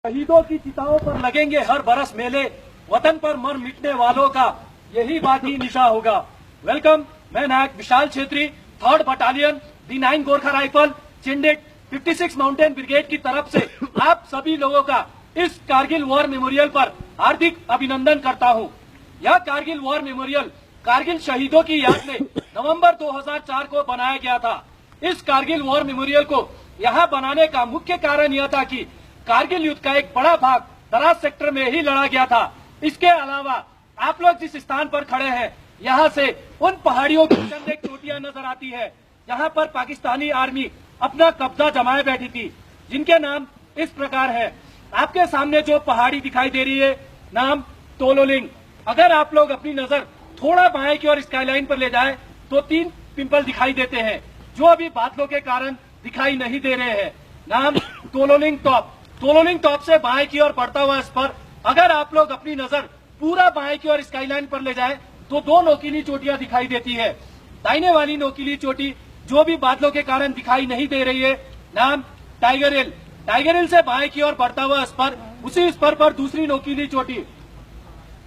शहीदों की चिताओं पर लगेंगे हर बरस मेले, वतन पर मर मिटने वालों का यही बाकी निशा होगा। वेलकम, मैं Naik Vishal Chhetri, 3rd battalion D9 Gorkha rifle चिंडिक 56 माउंटेन ब्रिगेड की तरफ से आप सभी लोगों का इस कारगिल वॉर मेमोरियल पर हार्दिक अभिनंदन करता हूं। यह कारगिल वॉर मेमोरियल कारगिल शहीदों की याद में नवंबर 2004 को बनाया गया था। इस कारगिल वॉर मेमोरियल को यहाँ बनाने का मुख्य कारण यह था कि कारगिल युद्ध का एक बड़ा भाग दराज सेक्टर में ही लड़ा गया था। इसके अलावा आप लोग जिस स्थान पर खड़े हैं, यहाँ से उन पहाड़ियों की चंद एक चोटियां नजर आती है जहाँ पर पाकिस्तानी आर्मी अपना कब्जा जमाए बैठी थी, जिनके नाम इस प्रकार है। आपके सामने जो पहाड़ी दिखाई दे रही है, नाम तोलोलिंग। अगर आप लोग अपनी नजर थोड़ा बाएं की ओर स्काईलाइन पर ले जाए तो 3 पिंपल दिखाई देते हैं, जो अभी बादलों के कारण दिखाई नहीं दे रहे हैं। नाम तोलोलिंग टॉप। तोलोलिंग टॉप से बाएं की ओर बढ़ता हुआ स्पर, अगर आप लोग अपनी नजर पूरा बाएं की ओर स्काईलाइन पर ले जाए तो 2 नोकीली चोटियां दिखाई देती है। दाहिने वाली नोकीली चोटी जो भी बादलों के कारण दिखाई नहीं दे रही है, नाम टाइगर हिल। टाइगर हिल से बाएं की ओर बढ़ता हुआ स्पर, उसी स्पर पर दूसरी नोकीली चोटी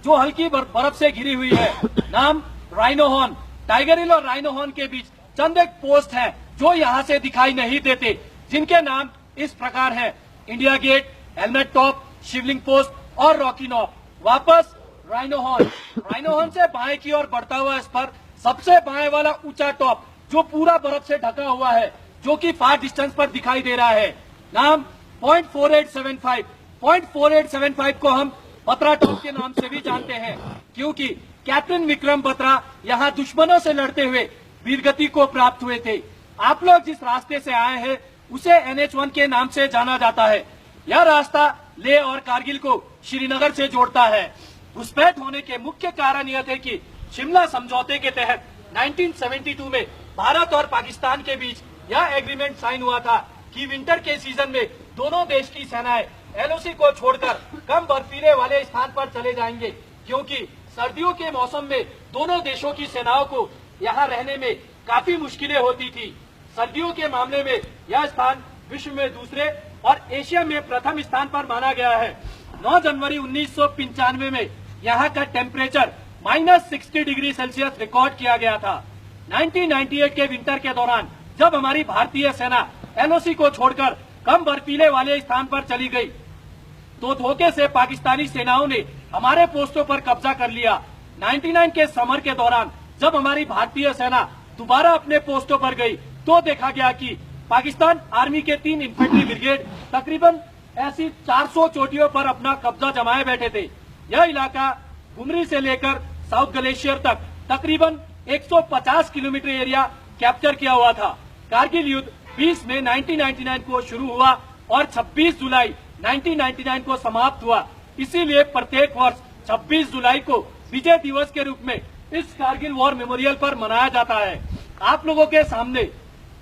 जो हल्की बर्फ से घिरी हुई है, नाम राइनो हॉर्न। टाइगर हिल और राइनो हॉर्न के बीच चंद एक पोस्ट है जो यहाँ से दिखाई नहीं देते, जिनके नाम इस प्रकार है: इंडिया गेट, हेलमेट टॉप, शिवलिंग पोस्ट और रॉकी नॉप। वापस राइनो हॉर्न। राइनो हॉर्न से बाएं की ओर बढ़ता हुआ स्पर, सबसे बाएं वाला ऊंचा टॉप जो पूरा बर्फ से ढका हुआ है, जो कि फार डिस्टेंस पर दिखाई दे रहा है, नाम .4875। .4875 को हम बत्रा टॉप के नाम से भी जानते हैं, क्योंकि कैप्टन विक्रम बत्रा यहाँ दुश्मनों से लड़ते हुए वीरगति को प्राप्त हुए थे। आप लोग जिस रास्ते से आए हैं उसे NH1 के नाम से जाना जाता है। यह रास्ता लेह और कारगिल को श्रीनगर से जोड़ता है। घुसपैठ होने के मुख्य कारण यह थे कि शिमला समझौते के तहत 1972 में भारत और पाकिस्तान के बीच यह एग्रीमेंट साइन हुआ था कि विंटर के सीजन में दोनों देश की सेनाएं LOC को छोड़कर कम बर्फीले वाले स्थान पर चले जाएंगे, क्योंकि सर्दियों के मौसम में दोनों देशों की सेनाओं को यहाँ रहने में काफी मुश्किलें होती थी। सर्दियों के मामले में यह स्थान विश्व में दूसरे और एशिया में प्रथम स्थान पर माना गया है। 9 जनवरी 1995 में यहाँ का टेम्परेचर -60 डिग्री सेल्सियस रिकॉर्ड किया गया था। 1998 के विंटर के दौरान जब हमारी भारतीय सेना LOC को छोड़कर कम बर्फीले वाले स्थान पर चली गई, तो धोखे से पाकिस्तानी सेनाओं ने हमारे पोस्टों पर कब्जा कर लिया। 99 के समर के दौरान जब हमारी भारतीय सेना दोबारा अपने पोस्टों पर गई, तो देखा गया कि पाकिस्तान आर्मी के 3 इन्फेंट्री ब्रिगेड तकरीबन ऐसी 400 चोटियों पर अपना कब्जा जमाए बैठे थे। यह इलाका गुमरी से लेकर साउथ ग्लेशियर तक तकरीबन 150 किलोमीटर एरिया कैप्चर किया हुआ था। कारगिल युद्ध 20 मई 1999 को शुरू हुआ और 26 जुलाई 1999 को समाप्त हुआ। इसीलिए प्रत्येक वर्ष 26 जुलाई को विजय दिवस के रूप में इस कारगिल वॉर मेमोरियल पर मनाया जाता है। आप लोगों के सामने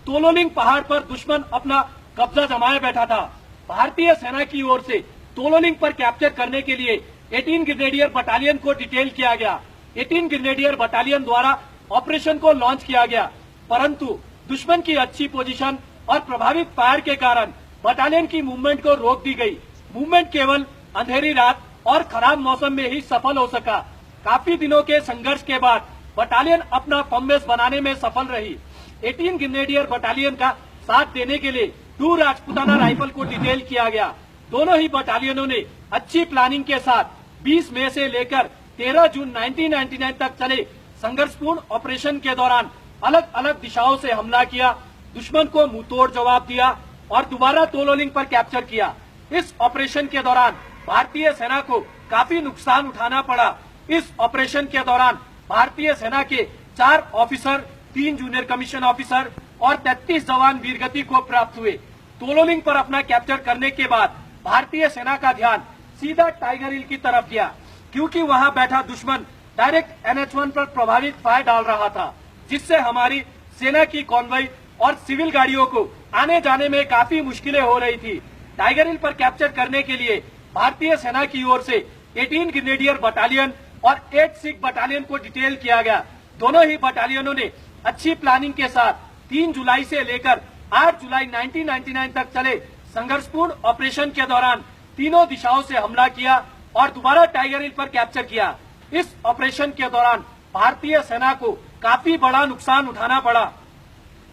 तोलोलिंग पहाड़ पर दुश्मन अपना कब्जा जमाए बैठा था। भारतीय सेना की ओर से तोलोलिंग पर कैप्चर करने के लिए 18 ग्रेनेडियर बटालियन को डिटेल किया गया। 18 ग्रेनेडियर बटालियन द्वारा ऑपरेशन को लॉन्च किया गया, परंतु दुश्मन की अच्छी पोजीशन और प्रभावित फायर के कारण बटालियन की मूवमेंट को रोक दी गई। मूवमेंट केवल अंधेरी रात और खराब मौसम में ही सफल हो सका। काफी दिनों के संघर्ष के बाद बटालियन अपना फर्म बेस बनाने में सफल रही। 18 ग्रेनेडियर बटालियन का साथ देने के लिए 2 राजपूताना राइफल को डिटेल किया गया। दोनों ही बटालियनों ने अच्छी प्लानिंग के साथ 20 मई से लेकर 13 जून 1999 तक चले संघर्षपूर्ण ऑपरेशन के दौरान अलग अलग दिशाओं से हमला किया, दुश्मन को मुंहतोड़ जवाब दिया और दोबारा तोलोलिंग पर कैप्चर किया। इस ऑपरेशन के दौरान भारतीय सेना को काफी नुकसान उठाना पड़ा। इस ऑपरेशन के दौरान भारतीय सेना के 4 ऑफिसर, 3 जूनियर कमीशन ऑफिसर और 33 जवान वीरगति को प्राप्त हुए। तोलोलिंग पर अपना कैप्चर करने के बाद भारतीय सेना का ध्यान सीधा टाइगर हिल की तरफ गया, क्योंकि वहां बैठा दुश्मन डायरेक्ट NH1 पर प्रभावित फायर डाल रहा था, जिससे हमारी सेना की कॉन्वॉय और सिविल गाड़ियों को आने जाने में काफी मुश्किलें हो रही थी। टाइगर हिल पर कैप्चर करने के लिए भारतीय सेना की ओर से 18 ग्रेनेडियर बटालियन और 8 सिख बटालियन को डिटेल किया गया। दोनों ही बटालियनों ने अच्छी प्लानिंग के साथ 3 जुलाई से लेकर 8 जुलाई 1999 तक चले संघर्षपूर्ण ऑपरेशन के दौरान तीनों दिशाओं से हमला किया और दोबारा टाइगर हिल पर कैप्चर किया। इस ऑपरेशन के दौरान भारतीय सेना को काफी बड़ा नुकसान उठाना पड़ा।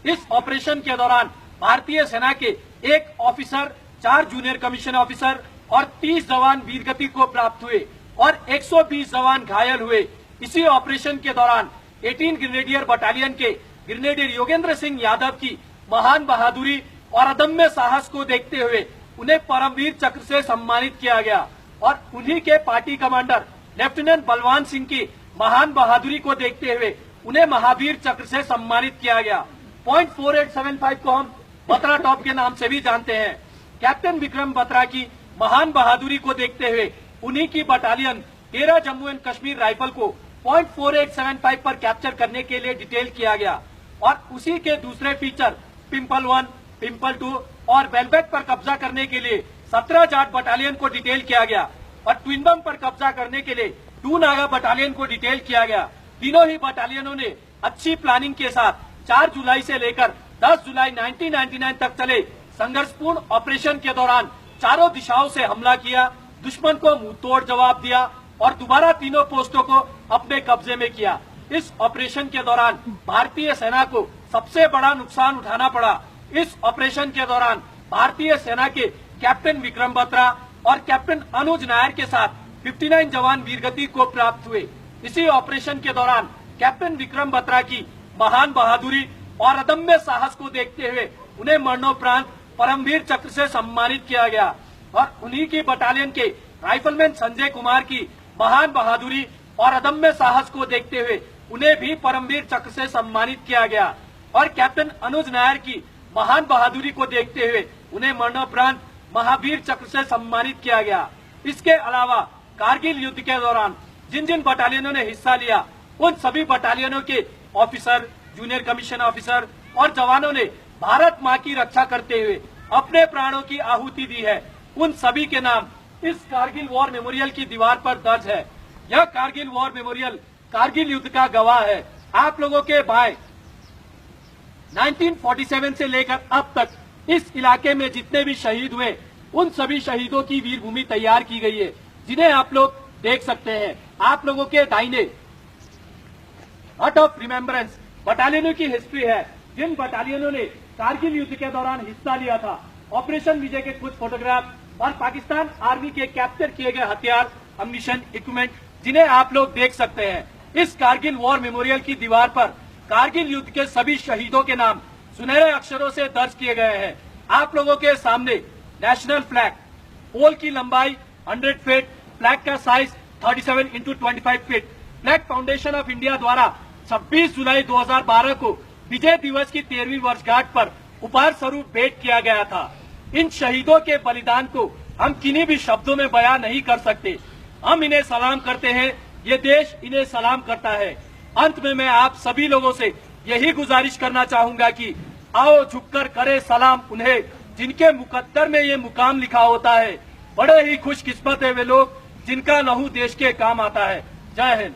इस ऑपरेशन के दौरान भारतीय सेना के 1 ऑफिसर, 4 जूनियर कमीशन ऑफिसर और 30 जवान वीरगति को प्राप्त हुए और 120 जवान घायल हुए। इसी ऑपरेशन के दौरान 18 ग्रेनेडियर बटालियन के ग्रेनेडियर योगेंद्र सिंह यादव की महान बहादुरी और अदम्य साहस को देखते हुए उन्हें परमवीर चक्र से सम्मानित किया गया और उन्हीं के party commander lieutenant Balwan Singh की महान बहादुरी को देखते हुए उन्हें महावीर चक्र से सम्मानित किया गया। पॉइंट 4875 को हम बत्रा टॉप के नाम से भी जानते हैं। कैप्टन विक्रम बत्रा की महान बहादुरी को देखते हुए उन्हीं की battalion 13 Jammu and Kashmir rifle को पॉइंट 4875 पर कैप्चर करने के लिए डिटेल किया गया और उसी के दूसरे फीचर पिंपल 1, पिंपल 2 और बेलबेक पर कब्जा करने के लिए 17 जाट बटालियन को डिटेल किया गया और ट्विनबम पर कब्जा करने के लिए 2 नागा बटालियन को डिटेल किया गया। तीनों ही बटालियनों ने अच्छी प्लानिंग के साथ 4 जुलाई से लेकर 10 जुलाई 1999 तक चले संघर्षपूर्ण ऑपरेशन के दौरान चारों दिशाओं से हमला किया, दुश्मन को मुंहतोड़ जवाब दिया और दोबारा तीनों पोस्टों को अपने कब्जे में किया। इस ऑपरेशन के दौरान भारतीय सेना को सबसे बड़ा नुकसान उठाना पड़ा। इस ऑपरेशन के दौरान भारतीय सेना के कैप्टन विक्रम बत्रा और कैप्टन अनुज नायर के साथ 59 जवान वीरगति को प्राप्त हुए। इसी ऑपरेशन के दौरान कैप्टन विक्रम बत्रा की महान बहादुरी और अदम्य साहस को देखते हुए उन्हें मरणोपरांत परमवीर चक्र से सम्मानित किया गया और उन्हीं की बटालियन के राइफलमैन संजय कुमार की महान बहादुरी और अदम्य साहस को देखते हुए उन्हें भी परमवीर चक्र से सम्मानित किया गया और कैप्टन अनुज नायर की महान बहादुरी को देखते हुए उन्हें मरणोपरांत महावीर चक्र से सम्मानित किया गया। इसके अलावा कारगिल युद्ध के दौरान जिन जिन बटालियनों ने हिस्सा लिया उन सभी बटालियनों के ऑफिसर, जूनियर कमीशन ऑफिसर और जवानों ने भारत माँ की रक्षा करते हुए अपने प्राणों की आहुति दी है। उन सभी के नाम इस कारगिल वॉर मेमोरियल की दीवार पर दर्ज है। यह कारगिल वॉर मेमोरियल कारगिल युद्ध का गवाह है। आप लोगों के भाई 1947 से लेकर अब तक इस इलाके में जितने भी शहीद हुए उन सभी शहीदों की वीर भूमि तैयार की गई है, जिन्हें आप लोग देख सकते हैं। आप लोगों के दाहिने हट ऑफ रिमेम्बरेंस बटालियनों की हिस्ट्री है, जिन बटालियनों ने कारगिल युद्ध के दौरान हिस्सा लिया था। ऑपरेशन विजय के कुछ फोटोग्राफ और पाकिस्तान आर्मी के कैप्चर किए गए हथियार, अम्युनिशन, इक्विपमेंट, जिन्हें आप लोग देख सकते हैं। इस कारगिल वॉर मेमोरियल की दीवार पर कारगिल युद्ध के सभी शहीदों के नाम सुनहरे अक्षरों से दर्ज किए गए हैं। आप लोगों के सामने नेशनल फ्लैग, पोल की लंबाई 100 फीट, फ्लैग का size 37 × 25 feet, flag foundation of India द्वारा 26 जुलाई 2012 को विजय दिवस की 13वीं वर्षगांठ पर उपहार स्वरूप भेंट किया गया था। इन शहीदों के बलिदान को हम किन्हीं भी शब्दों में बयान नहीं कर सकते। हम इन्हें सलाम करते हैं, ये देश इन्हें सलाम करता है। अंत में मैं आप सभी लोगों से यही गुजारिश करना चाहूंगा कि आओ झुककर करे सलाम उन्हें जिनके मुकद्दर में ये मुकाम लिखा होता है। बड़े ही खुशकिस्मत है वे लोग जिनका लहू देश के काम आता है। जय हिंद।